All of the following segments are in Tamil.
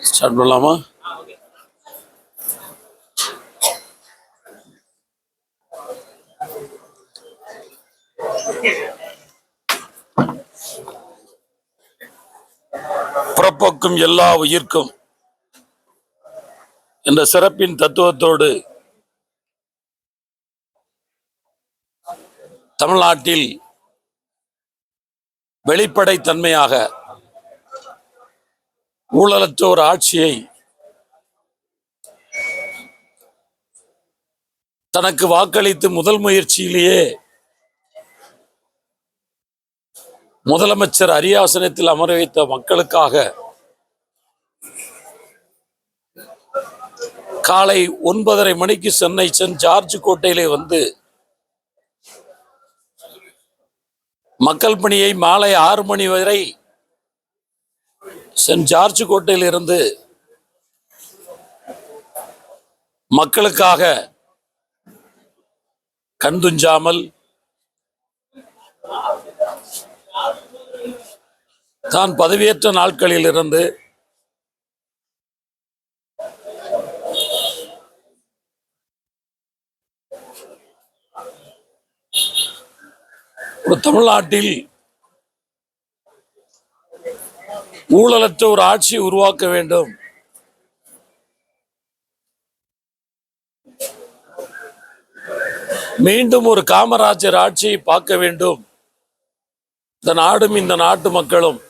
ஸ்டார்ட் பண்ணலாமா? பிறப்போக்கும் எல்லா உயிர்க்கும் என்ற சிறப்பின் தத்துவத்தோடு தமிழ்நாட்டில் வெளிப்படைத்தன்மையாக ஊழலற்ற ஒரு ஆட்சியை தனக்கு வாக்களித்து முதல் முயற்சியிலேயே முதலமைச்சர் அரியாசனத்தில் அமர வைத்த மக்களுக்காக காலை 9:30 மணிக்கு சென்னை சென்ட் ஜார்ஜ் கோட்டையிலே வந்து மக்கள் பணியை மாலை 6 மணி வரை சென்ட் ஜார்ஜ் கோட்டையில் இருந்து மக்களுக்காக கண்துஞ்சாமல் தான் பதவியேற்ற நாட்களில் இருந்து ஒரு தமிழ்நாட்டில் ஊழலற்ற ஒரு ஆட்சியை உருவாக்க வேண்டும், மீண்டும் ஒரு காமராஜர் ஆட்சியை பார்க்க வேண்டும், இந்த நாடும் இந்த நாட்டு மக்களும்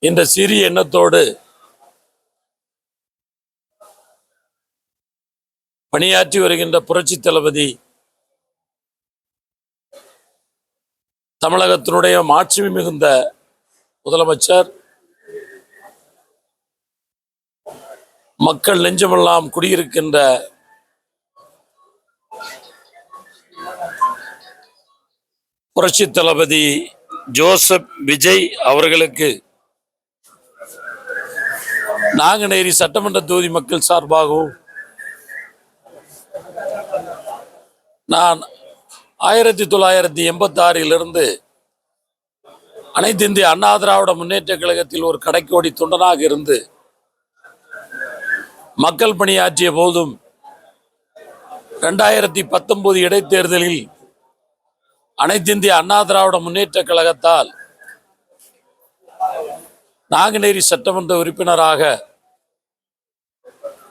இந்த சிறிய எண்ணத்தோடு பணியாற்றி வருகின்ற புரட்சி தளபதி தமிழகத்தினுடைய மாட்சிமை மிகுந்த முதலமைச்சர் மக்கள் நெஞ்சமெல்லாம் குடியிருக்கின்ற புரட்சி தளபதி ஜோசப் விஜய் அவர்களுக்கு நாங்குநேரி சட்டமன்ற தொகுதி மக்கள் சார்பாகவும் நான் 1986 அனைத்து இந்திய அண்ணா திராவிட முன்னேற்ற கழகத்தில் ஒரு கடைக்கோடி தொண்டனாக இருந்து மக்கள் பணியாற்றிய போதும் 2019 இடைத்தேர்தலில் அனைத்து இந்திய அண்ணா திராவிட முன்னேற்ற கழகத்தால் நாங்குநேரி சட்டமன்ற உறுப்பினராக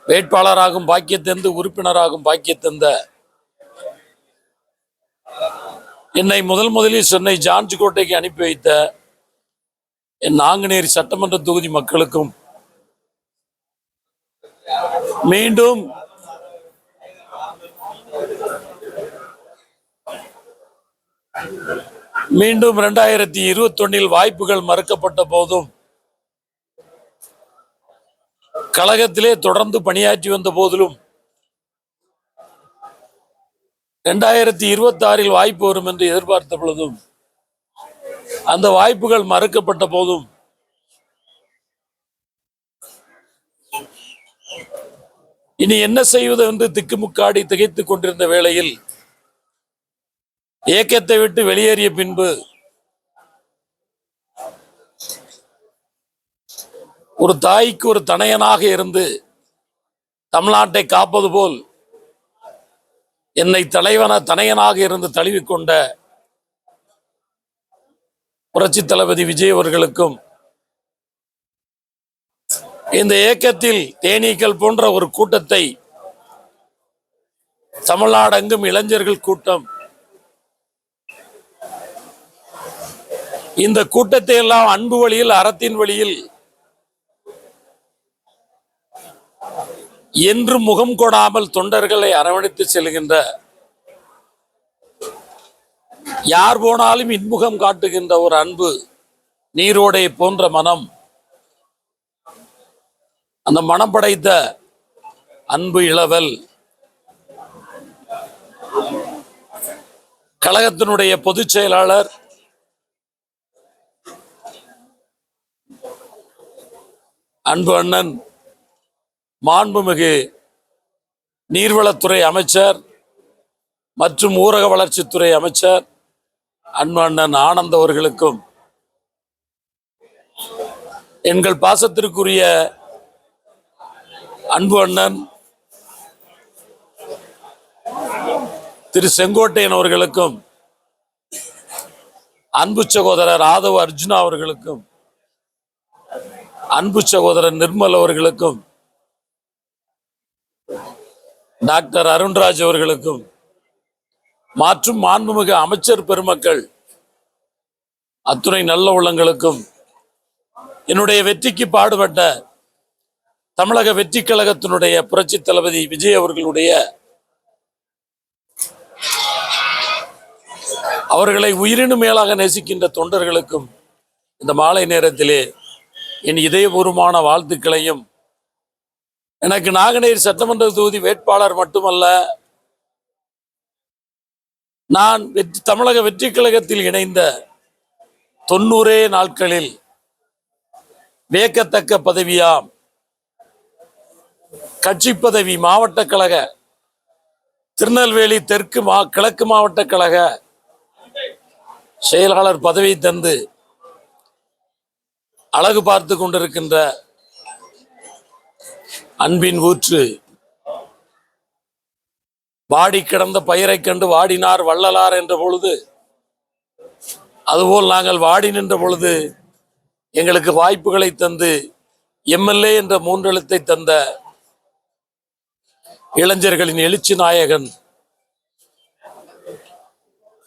வேட்பாளராகவும் பாக்கியத்தந்து உறுப்பினராகவும் பாக்கியத்தந்த என்னை முதலில் சென்னை ஜார்ஜ் கோட்டைக்கு அனுப்பி வைத்த என் நாங்குநேரி சட்டமன்ற தொகுதி மக்களுக்கும் மீண்டும் மீண்டும் 2021 வாய்ப்புகள் மறுக்கப்பட்ட போதும் கழகத்திலே தொடர்ந்து பணியாற்றி வந்த போதிலும் 2026 வாய்ப்பு வரும் என்று எதிர்பார்த்த பொழுதும் அந்த வாய்ப்புகள் மறுக்கப்பட்ட போதும் இனி என்ன செய்வது என்று திக்குமுக்காடி திகைத்துக் கொண்டிருந்த வேளையில் இயக்கத்தை விட்டு வெளியேறிய பின்பு ஒரு தாய்க்கு ஒரு தனையனாக இருந்து தமிழ்நாட்டை காப்பது போல் என்னை தனையனாக இருந்து தழுவிக்கொண்ட புரட்சி தளபதி விஜய் அவர்களுக்கும் இந்த இயக்கத்தில் தேனீக்கள் போன்ற ஒரு கூட்டத்தை தமிழ்நாடெங்கும் இளைஞர்கள் கூட்டம், இந்த கூட்டத்தை எல்லாம் அன்பு வழியில் அறத்தின் வழியில் என்று முகம் கொடாமல் தொண்டர்களை அரவணைத்து செல்கின்ற, யார் போனாலும் இன்முகம் காட்டுகின்ற ஒரு அன்பு நீரோடை போன்ற மனம், அந்த மனம் படைத்த அன்பு இளவல் கழகத்தினுடைய பொதுச் செயலாளர் அன்பு அண்ணன் மாண்புமிகு நீர்வளத்துறை அமைச்சர் மற்றும் ஊரக வளர்ச்சித்துறை அமைச்சர் அன்பு அண்ணன் ஆனந்த் அவர்களுக்கும், எங்கள் பாசத்திற்குரிய அன்பு அண்ணன் திரு செங்கோட்டையன் அவர்களுக்கும், அன்பு சகோதரர் ஆதவ அர்ஜுனா அவர்களுக்கும், அன்பு சகோதரர் நிர்மல் அவர்களுக்கும், டாக்டர் அருண்ராஜ் அவர்களுக்கும் மற்றும் மாண்புமிகு அமைச்சர் பெருமக்கள் அத்துணை நல்ல உள்ளங்களுக்கும், என்னுடைய வெற்றிக்கு பாடுபட்ட தமிழக வெற்றி கழகத்தினுடைய புரட்சி தளபதி விஜய் அவர்களுடைய அவர்களை உயிரினும் மேலாக நேசிக்கின்ற தொண்டர்களுக்கும் இந்த மாலை நேரத்திலே என் இதயபூர்வமான வாழ்த்துக்களையும், எனக்கு நாங்குநேரி சட்டமன்ற தொகுதி வேட்பாளர் மட்டுமல்ல, நான் தமிழக வெற்றி கழகத்தில் இணைந்த 90 நாட்களில் வியக்கத்தக்க பதவியாம் கட்சி பதவி, மாவட்ட கழக திருநெல்வேலி தெற்கு கிழக்கு மாவட்ட கழக செயலாளர் பதவி தந்து அழகு பார்த்து கொண்டிருக்கின்ற அன்பின் ஊற்று, வாடி கிடந்த பயிரை கண்டு வாடினார் வள்ளலார் என்ற பொழுது, அதுபோல் நாங்கள் வாடி நின்ற பொழுது எங்களுக்கு வாய்ப்புகளை தந்து எம்எல்ஏ என்ற 3 எழுத்தை தந்த இளைஞர்களின் எழுச்சி நாயகன்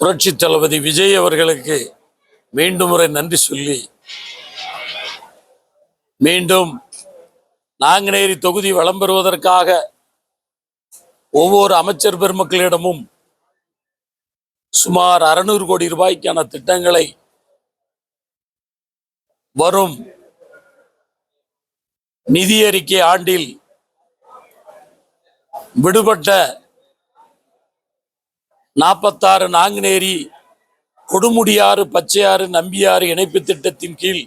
புரட்சி தளபதி விஜய் அவர்களுக்கு மீண்டும் முறை நன்றி சொல்லி, மீண்டும் நாங்குநேரி தொகுதி வளம் பெறுவதற்காக ஒவ்வொரு அமைச்சர் பெருமக்களிடமும் சுமார் 600 கோடி ரூபாய்க்கான திட்டங்களை வரும் நிதி அறிக்கை ஆண்டில் விடுபட்ட 46 நாங்குநேரி கொடுமுடியாறு பச்சையாறு நம்பியாறு இணைப்பு திட்டத்தின் கீழ்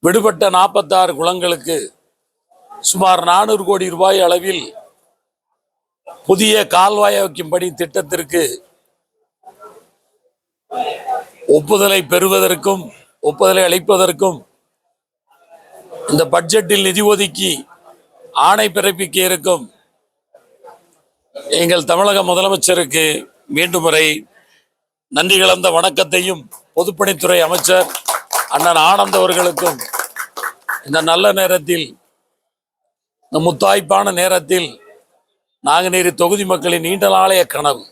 விடுபட்ட 46 குளங்களுக்கு சுமார் 400 கோடி ரூபாய் அளவில் புதிய கால்வாய் வைக்கும்படி திட்டத்திற்கு ஒப்புதலை பெறுவதற்கும் ஒப்புதலை அளிப்பதற்கும் இந்த பட்ஜெட்டில் நிதி ஒதுக்கி ஆணை பிறப்பிக்க இருக்கும் எங்கள் தமிழக முதலமைச்சருக்கு மீண்டும் முறை நன்றி கலந்த வணக்கத்தையும், பொதுப்பணித்துறை அமைச்சர் அண்ணன் ஆனந்த் அவர்களுக்கும் இந்த நல்ல நேரத்தில், இந்த முத்தாய்ப்பான நேரத்தில் நாங்குநேரி தொகுதி மக்களின் நீண்ட நாளைய கனவு,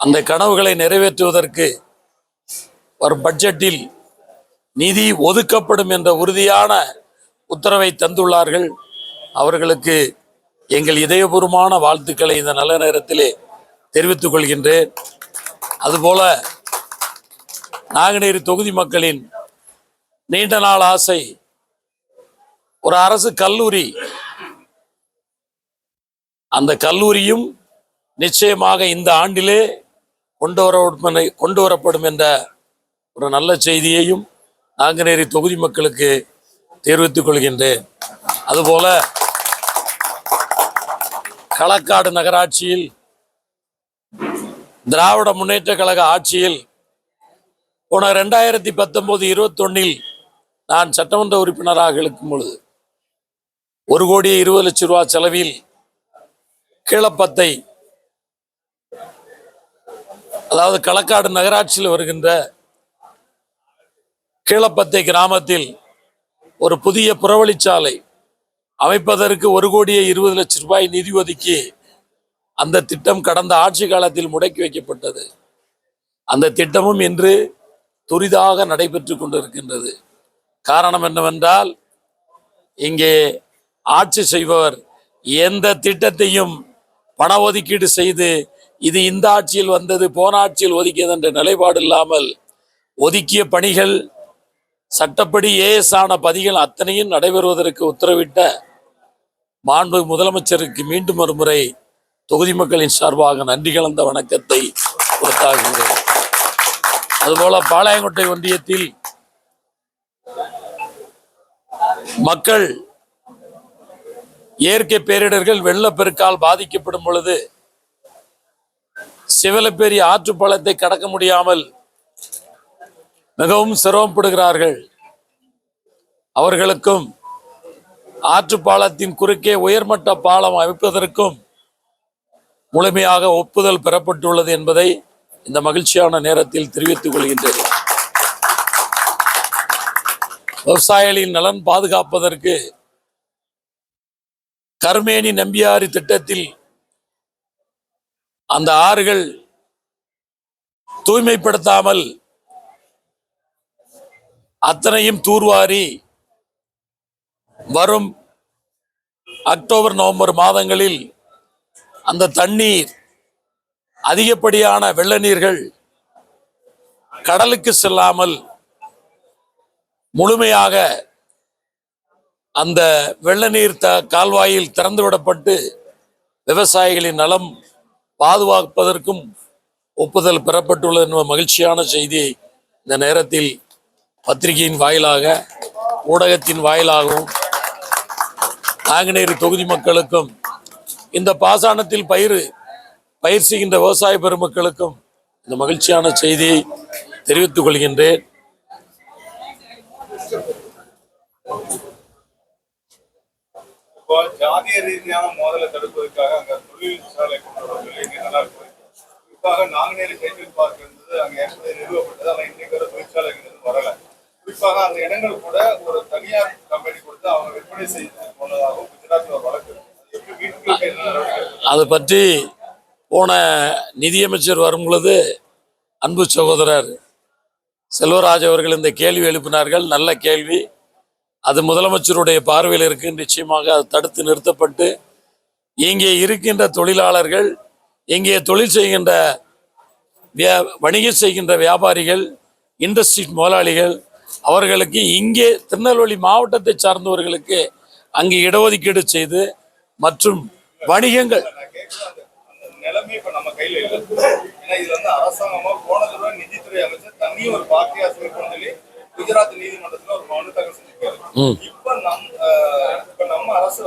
அந்த கனவுகளை நிறைவேற்றுவதற்கு வரும் பட்ஜெட்டில் நிதி ஒதுக்கப்படும் என்ற உறுதியான உத்தரவை தந்துள்ளார்கள். அவர்களுக்கு எங்கள் இதயபூர்வமான வாழ்த்துக்களை இந்த நல்ல நேரத்திலே தெரிவித்துக் கொள்கின்றேன். அதுபோல நாங்குநேரி தொகுதி மக்களின் நீண்ட நாள் ஆசை, ஒரு அரசு கல்லூரி, அந்த கல்லூரியும் நிச்சயமாக இந்த ஆண்டிலே கொண்டு வரப்படும் என்ற ஒரு நல்ல செய்தியையும் நாங்குநேரி தொகுதி மக்களுக்கு தெரிவித்துக் கொள்கின்றேன். அதுபோல களக்காடு நகராட்சியில் திராவிட முன்னேற்ற கழக ஆட்சியில் போன 2019-21 நான் சட்டமன்ற உறுப்பினராக இருக்கும் பொழுது 1,20,00,000 ரூபாய் செலவில் கீழப்பத்தை, அதாவது களக்காடு நகராட்சியில் வருகின்ற கீழப்பத்தை கிராமத்தில் ஒரு புதிய புறவழிச்சாலை அமைப்பதற்கு 1,20,00,000 ரூபாய் நிதி ஒதுக்கி அந்த திட்டம் கடந்த ஆட்சி காலத்தில் முடக்கி வைக்கப்பட்டது. அந்த திட்டமும் இன்று துரிதாக நடைபெற்று கொண்டிருக்கின்றது. காரணம் என்னவென்றால், இங்கே ஆட்சி செய்பவர் எந்த திட்டத்தையும் பண ஒதுக்கீடு செய்து இது இந்த ஆட்சியில் வந்தது போன ஆட்சியில் ஒதுக்கியது என்ற நிலைப்பாடு இல்லாமல், ஒதுக்கிய பணிகள் சட்டப்படி ஏஎஸ் ஆன பதிகள் அத்தனையும் நடைபெறுவதற்கு உத்தரவிட்ட மாண்பு முதலமைச்சருக்கு மீண்டும் ஒரு முறை தொகுதி மக்களின் சார்பாக நன்றி கலந்த வணக்கத்தை கொடுத்தாகின்றேன். அதுபோல பாளையங்கோட்டை ஒன்றியத்தில் மக்கள் இயற்கை பேரிடர்கள் வெள்ளப்பெருக்கால் பாதிக்கப்படும் பொழுது சிவலப்பேரி ஆற்றுப்பாலத்தை கடக்க முடியாமல் மிகவும் சிரமப்படுகிறார்கள். அவர்களுக்கும் ஆற்றுப்பாலத்தின் குறுக்கே உயர்மட்ட பாலம் அமைப்பதற்கும் முழுமையாக ஒப்புதல் பெறப்பட்டுள்ளது என்பதை இந்த மகிழ்ச்சியான நேரத்தில் தெரிவித்துக் கொள்கின்றேன். விவசாயிகளின் நலன் பாதுகாப்பதற்கு கர்மேனி நம்பியாறு திட்டத்தில் அந்த ஆறுகள் தூய்மைப்படுத்தாமல் அத்தனையும் தூர்வாரி வரும் அக்டோபர் நவம்பர் மாதங்களில் அந்த தண்ணீர் அதிகப்படியான வெள்ள நீர்கள் கடலுக்கு செல்லாமல் முழுமையாக அந்த வெள்ள நீர் கால்வாயில் திறந்துவிடப்பட்டு விவசாயிகளின் நலம் பாதுகாப்பதற்கும் ஒப்புதல் பெறப்பட்டுள்ளது என்ற மகிழ்ச்சியான செய்தியை இந்த நேரத்தில் பத்திரிகையின் வாயிலாக ஊடகத்தின் வாயிலாகவும் நாங்குநேரி தொகுதி மக்களுக்கும் இந்த பாசனத்தில் பயிர் செய்கின்ற விவசாய பெருமக்களுக்கும் இந்த மகிழ்ச்சியான செய்தியை தெரிவித்துக் கொள்கின்றேன். ஜாதிய ரீதியான மோதலை தடுப்பதற்காக அங்க தொழிற்சாலை கொண்டு வரவில்லை. குறிப்பாக நாங்குநேரி டைட்டில் பார்க் இருந்தது, அங்க ஏற்பதை நிறுவப்பட்டது. ஆனால் இன்னைக்கு வர தொழிற்சாலைகள் வரல. குறிப்பாக அந்த இடங்கள் கூட ஒரு தனியார் கம்பெனி கொடுத்து அவங்க விற்பனை செய்து போனதாகவும் குஜராத்தில் வழக்கு. அது பற்றி போன நிதியமைச்சர் வரும் பொழுது அன்பு சகோதரர் செல்வராஜ் அவர்கள் இந்த கேள்வி எழுப்பினார்கள். நல்ல கேள்வி. அது முதலமைச்சருடைய பார்வையில் இருக்கு. நிச்சயமாக அது தடுத்து நிறுத்தப்பட்டு இங்கே இருக்கின்ற தொழிலாளர்கள், இங்கே தொழில் செய்கின்ற வணிகம் செய்கின்ற வியாபாரிகள், இண்டஸ்ட்ரி முதலாளிகள், அவர்களுக்கு இங்கே திருநெல்வேலி மாவட்டத்தை சார்ந்தவர்களுக்கு அங்கே இடஒதுக்கீடு செய்து மற்றும் வணிகங்கள் நிலைமை இப்ப நம்ம கையில இல்லை. ஏன்னா இது வந்து அரசாங்கமா போன தடவை நிதித்துறை அமைச்சர் தனியும் ஒரு பார்ட்டியா சேர்க்கணும் சொல்லி குஜராத் நீதிமன்றத்துல ஒரு மனு தாக்கல் செஞ்சிருக்காரு. இப்ப நம்ம அரசு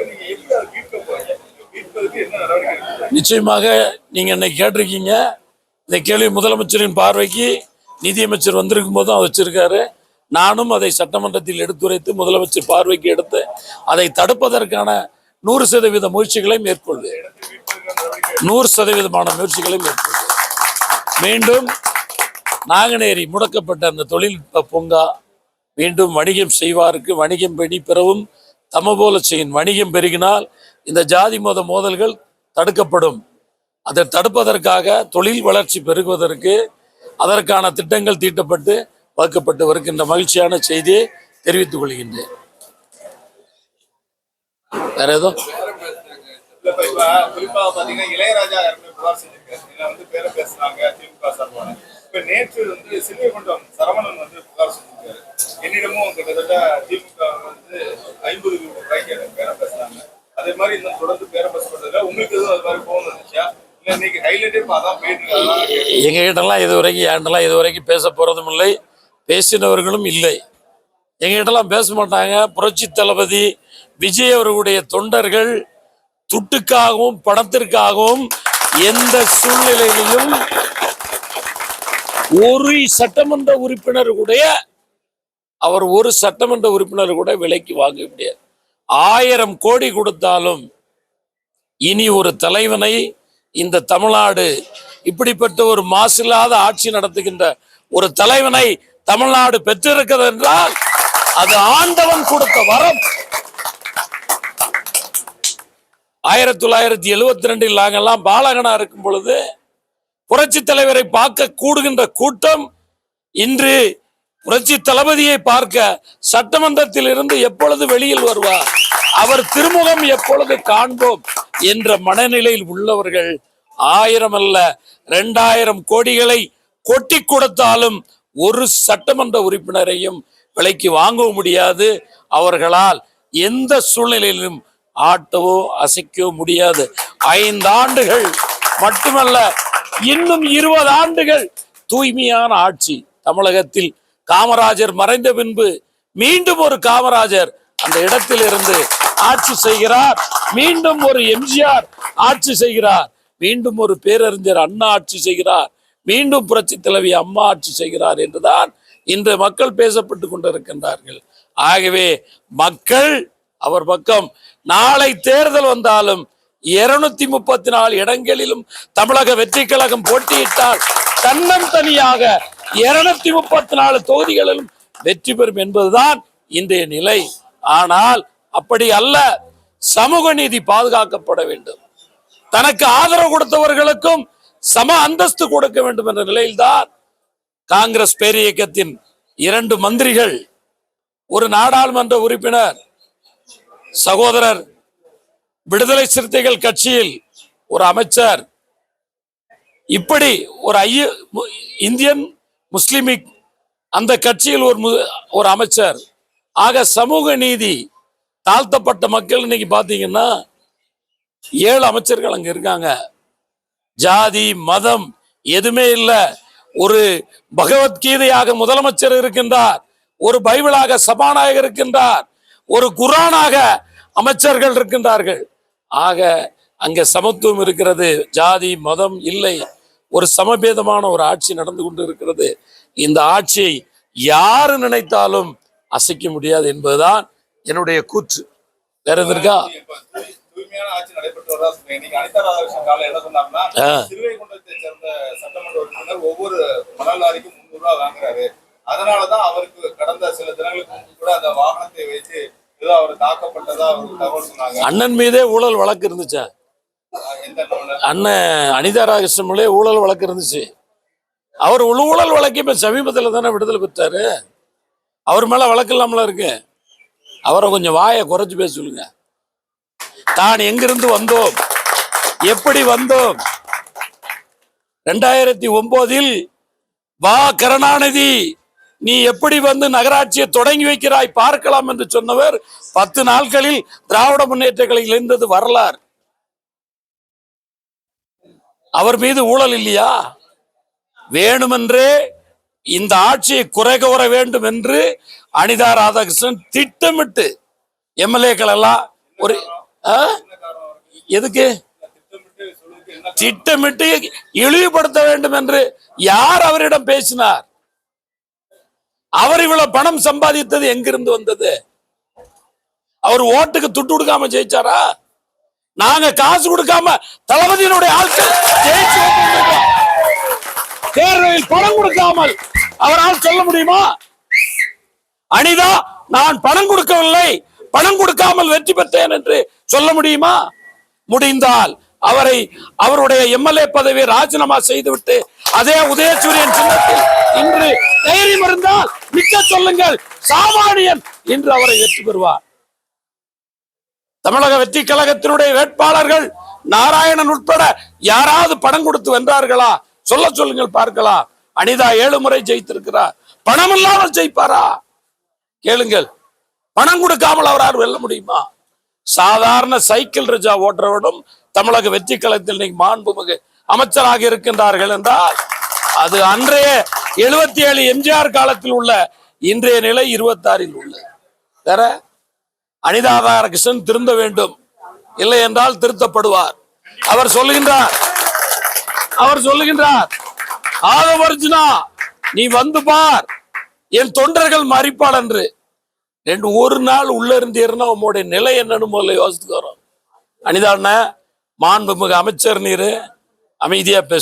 நீங்க எப்படி அதை மீட்க போறீங்க? மீட்பதற்கு என்ன நடவடிக்கை? நிச்சயமாக நீங்க இன்னைக்கு கேட்டிருக்கீங்க. இந்த கேள்வி முதலமைச்சரின் பார்வைக்கு நிதியமைச்சர் வந்திருக்கும் போதும் அவர் வச்சிருக்காரு. நானும் அதை சட்டமன்றத்தில் எடுத்துரைத்து முதலமைச்சர் பார்வைக்கு எடுத்து அதை தடுப்பதற்கான 100% முயற்சிகளை மேற்கொள்வேன். 100% முயற்சிகளை மேற்கொள்வேன். மீண்டும் நாங்குநேரி முடக்கப்பட்ட அந்த தொழில்நுட்ப பூங்கா மீண்டும் வணிகம் செய்வாருக்கு வணிகம் பெணி பெறவும் தமபோல செய்யும். வணிகம் பெருகினால் இந்த ஜாதி மத மோதல்கள் தடுக்கப்படும். அதை தடுப்பதற்காக தொழில் வளர்ச்சி பெருகுவதற்கு அதற்கான திட்டங்கள் தீட்டப்பட்டு வகுக்கப்பட்டு வருகின்ற மகிழ்ச்சியான செய்தியை தெரிவித்துக் கொள்கின்றேன். வேற ஏதோ குறிப்பாக பாத்தீங்கன்னா இளையராஜா புகார் செஞ்சிருக்காரு. வந்து பேர பேசுறாங்க திமுக சார்பான. இப்ப நேற்று வந்து சிறுவைகுண்டம் சரவணன் வந்து புகார் செஞ்சிருக்காரு. என்னிடமும் கிட்டத்தட்ட திமுக வந்து 50 கோடி ரூபாய்க்கு பேர பேசுறாங்க. அதே மாதிரி இன்னும் தொடர்ந்து பேர பேசப்பட்டதுல உங்களுக்கு எதுவும் அது மாதிரி போகணும் இருந்துச்சா? இல்ல இன்னைக்கு ஹைலைட்டே அதான் போயிட்டு எங்க கிட்டலாம் இதுவரைக்கும் பேச போறதும் இல்லை, பேசினவர்களும் இல்லை. எங்கிட்டலாம் பேச மாட்டாங்க. புரட்சி தளபதி விஜய் அவர்களுடைய தொண்டர்கள் துட்டுக்காகவும் பணத்திற்காகவும் எந்த சூழ்நிலையிலும் ஒரு சட்டமன்ற உறுப்பினர் கூட விலைக்கு வாங்க முடியாது. 1000 கோடி கொடுத்தாலும் இனி ஒரு தலைவனை இந்த தமிழ்நாடு இப்படிப்பட்ட ஒரு மாசில்லாத ஆட்சி நடத்துகின்ற ஒரு தலைவனை தமிழ்நாடு பெற்றிருக்கிறது என்றால் அது ஆண்டவன் கொடுத்த வரம். 1972 நாங்கெல்லாம் பாலகனா இருக்கும் பொழுது புரட்சி தலைவரை பார்க்க கூடுகின்ற கூட்டம் இன்று புரட்சி தளபதியை பார்க்க சட்டமன்றத்தில் இருந்து எப்பொழுது வெளியில் வருவார், அவர் திருமுகம் எப்பொழுது காண்போம் என்ற மனநிலையில் உள்ளவர்கள் 1000 அல்ல 2000 கோடிகளை கொட்டி கொடுத்தாலும் ஒரு சட்டமன்ற உறுப்பினரையும் விலைக்கு வாங்க முடியாது. அவர்களால் எந்த சூழ்நிலையிலும் ஆட்டவோ அசைக்கவோ முடியாது. 5 ஆண்டுகள் மட்டுமல்ல, இன்னும் 20 ஆண்டுகள் தூய்மையான ஆட்சி தமிழகத்தில். காமராஜர் மறைந்த பின்பு மீண்டும் ஒரு காமராஜர் அந்த இடத்திலிருந்து ஆட்சி செய்கிறார். மீண்டும் ஒரு எம்ஜிஆர் ஆட்சி செய்கிறார். மீண்டும் ஒரு பேரறிஞர் அண்ணா ஆட்சி செய்கிறார். மீண்டும் புரட்சி தலைவி அம்மா ஆட்சி செய்கிறார் என்றுதான் இன்று மக்கள் பேசப்பட்டு கொண்டிருக்கின்றார்கள். ஆகவே மக்கள் அவர் பக்கம். நாளை தேர்தல் வந்தாலும் 234 இடங்களிலும் தமிழக வெற்றி கழகம் போட்டியிட்டால் தன்னந்தனியாக 234 தொகுதிகளிலும் வெற்றி பெறும் என்பதுதான் இன்றைய நிலை. ஆனால் அப்படி அல்ல. சமூக நீதி பாதுகாக்கப்பட வேண்டும். தனக்கு ஆதரவு கொடுத்தவர்களுக்கும் சம அந்தஸ்து கொடுக்க வேண்டும் என்ற நிலையில்தான் காங்கிரஸ் பேரியக்கத்தின் 2 மந்திரிகள், ஒரு நாடாளுமன்ற உறுப்பினர், சகோதரர் விடுதலை சிறுத்தைகள் கட்சியில் ஒரு அமைச்சர், இப்படி ஒரு இந்தியன் முஸ்லிமிக் அந்த கட்சியில் ஒரு அமைச்சர். ஆக சமூக நீதி தாழ்த்தப்பட்ட மக்கள் இன்னைக்கு பாத்தீங்கன்னா 7 அமைச்சர்கள் அங்க இருக்காங்க. ஜாதி மதம் எதுவுமே இல்லை. ஒரு பகவத்கீதையாக முதலமைச்சர் இருக்கின்றார், ஒரு பைபிளாக சபாநாயகர் இருக்கின்றார், ஒரு குரானாக அமைச்சர்கள் இருக்கின்றார்கள். ஆக அங்க சமத்துவம் இருக்கிறது, ஜாதி மதம் இல்லை. ஒரு சமபேதமான ஒரு ஆட்சி நடந்து கொண்டு இருக்கிறது. இந்த ஆட்சியை யாரு நினைத்தாலும் அசைக்க முடியாது என்பதுதான் என்னுடைய கூற்று. வேற எது இருக்கா? தூய்மையான ஆட்சி நடைபெற்று வரதா சொன்னீங்க. நீங்க அனிதா ராதாகிருஷ்ணன் காலையில் என்ன சொன்னாங்கன்னா, திருவைகுண்டத்தை சேர்ந்த சட்டமன்ற உறுப்பினர் ஒவ்வொரு மணல் லாரிக்கும் 300 ரூபாய் வாங்குறாரு. அதனாலதான் அவருக்கு கடந்த சில தினங்களுக்கு முன்பு கூட அந்த வாகனத்தை வைத்து ஏதோ அவர் தாக்கப்பட்டதா அவருக்கு தகவல் சொன்னாங்க. அண்ணன் மீதே ஊழல் வழக்கு இருந்துச்சா? அண்ணன் அனிதா ராதாகிருஷ்ணன் ஊழல் வழக்கு இருந்துச்சு. அவர் ஊழல் வழக்கு இப்ப சமீபத்தில் தானே விடுதலை பெற்றாரு. அவர் மேல வழக்கு இல்லாமல இருக்கு. அவரை கொஞ்சம் வாயை குறைச்சு பேச சொல்லுங்க. தான் எங்கிருந்து வந்தோம், எப்படி வந்தோம்? 2009 வா கருணாநிதி, நீ எப்படி வந்து நகராட்சியை தொடங்கி வைக்கிறாய் பார்க்கலாம் என்று சொன்னவர் 10 நாட்களில் திராவிட முன்னேற்ற கழகத்தில் இருந்தது வரலாறு. அவர் மீது ஊழல் இல்லையா? வேணுமென்றே இந்த ஆட்சியை குறை கூற வேண்டும் என்று அனிதா ராதாகிருஷ்ணன் திட்டமிட்டு எம்எல்ஏக்கள் எல்லாம் ஒரு எதுக்கு திட்டமிட்டு இழிவுபடுத்த வேண்டும் என்று யார் அவரிடம் பேசினார்? அவர் இவ்வளவு பணம் சம்பாதித்தது எங்கிருந்து வந்தது? அவர் ஓட்டுக்கு துட்டு கொடுக்காம ஜெயிச்சாரா? நாங்க காசு கொடுக்காம தளபதியினுடைய ஆட்கள் ஜெயிச்சு தேர்தலில் பணம் கொடுக்காமல் அவரால் சொல்ல முடியுமா? அனிதா நான் பணம் கொடுக்கவில்லை, பணம் கொடுக்காமல் வெற்றி பெற்றேன் என்று சொல்ல முடியுமா? முடிந்தால் அவருடைய எம்எல்ஏ பதவியை ராஜினாமா செய்துவிட்டு அதே உதயசூரியன் சின்னத்தில் இன்று தைரியம் இருந்தால் மிக்க சொல்லுங்கள், சாமானியன் இன்று அவரை வெற்றி பெறுவார். தமிழக வெற்றி கழகத்தினுடைய வேட்பாளர்கள் நாராயணன் உட்பட யாராவது பணம் கொடுத்து வென்றார்களா? சொல்ல சொல்லுங்கள் பார்க்கலாம். அனிதா 7 முறை ஜெயித்திருக்கிறார். பணம் இல்லாமல் ஜெயிப்பாரா? கேளுங்கள். பணம் கொடுக்காமல் அவரால் வெல்ல முடியுமா? சாதாரண சைக்கிள் ரிஜா ஓட்டுறவனும் தமிழக வெற்றி கழகத்தில் இன்னைக்கு மாண்புமிகு அமைச்சராக இருக்கின்றார்கள் என்றால் அது அன்றைய 77 எம்ஜிஆர் காலத்தில் உள்ள இன்றைய நிலை 26 உள்ளது. வேற அனிதா ராதாகிருஷ்ணன் திருந்த வேண்டும், இல்லை என்றால் திருத்தப்படுவார். அவர் சொல்லுகின்றார் ஆதவர்ஜுனா நீ வந்து பார், என் தொண்டர்கள் மறிப்பாள் என்று. ஒரு நாள் உள்ள இருந்தீர்னா உங்களுடைய நிலை என்னன்னு முதல்ல யோசித்து வரோம். அனிதா மாண்புமிகு அமைச்சர் நீரு அமைதியா பேச